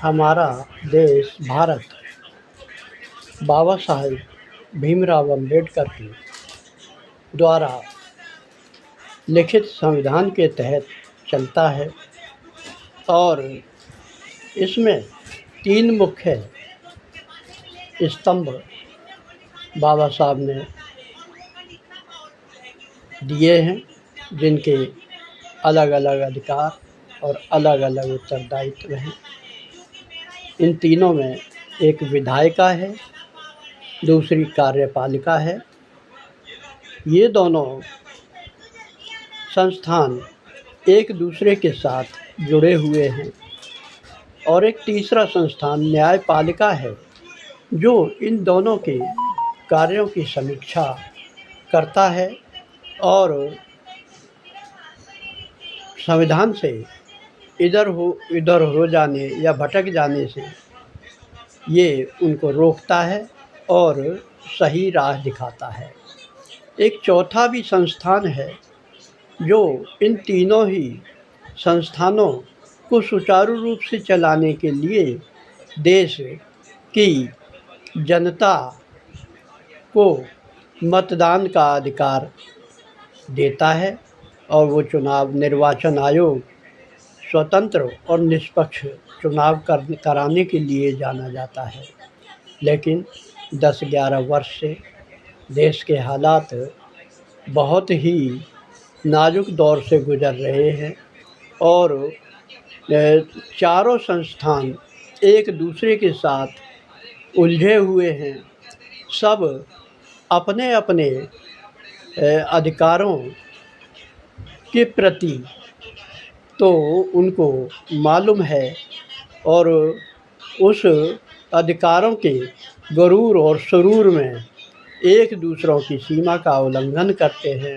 हमारा देश भारत बाबा साहेब भीमराव अम्बेडकर के द्वारा लिखित संविधान के तहत चलता है और इसमें 3 मुख्य स्तंभ बाबा साहब ने दिए हैं, जिनके अलग अलग अधिकार और अलग अलग उत्तरदायित्व हैं। इन तीनों में एक विधायिका है, दूसरी कार्यपालिका है। ये दोनों संस्थान एक दूसरे के साथ जुड़े हुए हैं और एक तीसरा संस्थान न्यायपालिका है, जो इन दोनों के कार्यों की समीक्षा करता है और संविधान से इधर हो जाने या भटक जाने से ये उनको रोकता है और सही राह दिखाता है। एक चौथा भी संस्थान है जो इन तीनों ही संस्थानों को सुचारू रूप से चलाने के लिए देश की जनता को मतदान का अधिकार देता है और वो निर्वाचन आयोग स्वतंत्र और निष्पक्ष चुनाव कराने के लिए जाना जाता है। लेकिन 10-11 वर्ष से देश के हालात बहुत ही नाजुक दौर से गुज़र रहे हैं और चारों संस्थान एक दूसरे के साथ उलझे हुए हैं। सब अपने अपने अधिकारों के प्रति तो उनको मालूम है और उस अधिकारों के गरूर और सुरूर में एक दूसरों की सीमा का उल्लंघन करते हैं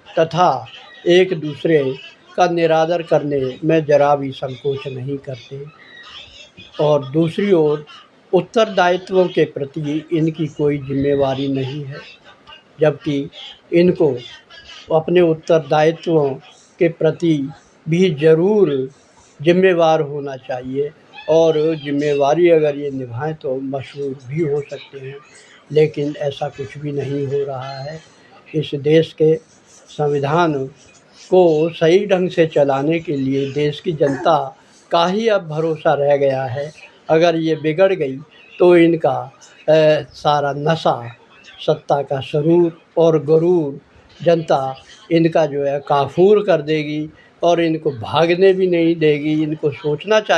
तथा एक दूसरे का निरादर करने में जरा भी संकोच नहीं करते। और दूसरी ओर उत्तरदायित्वों के प्रति इनकी कोई जिम्मेवारी नहीं है, जबकि इनको अपने उत्तरदायित्वों के प्रति भी ज़रूर जिम्मेवार होना चाहिए और जिम्मेवारी अगर ये निभाएं तो मशहूर भी हो सकते हैं। लेकिन ऐसा कुछ भी नहीं हो रहा है। इस देश के संविधान को सही ढंग से चलाने के लिए देश की जनता का ही अब भरोसा रह गया है। अगर ये बिगड़ गई तो इनका सारा नशा, सत्ता का सुरूर और गुरूर जनता इनका जो है काफूर कर देगी और इनको भागने भी नहीं देगी। इनको सोचना चाहिए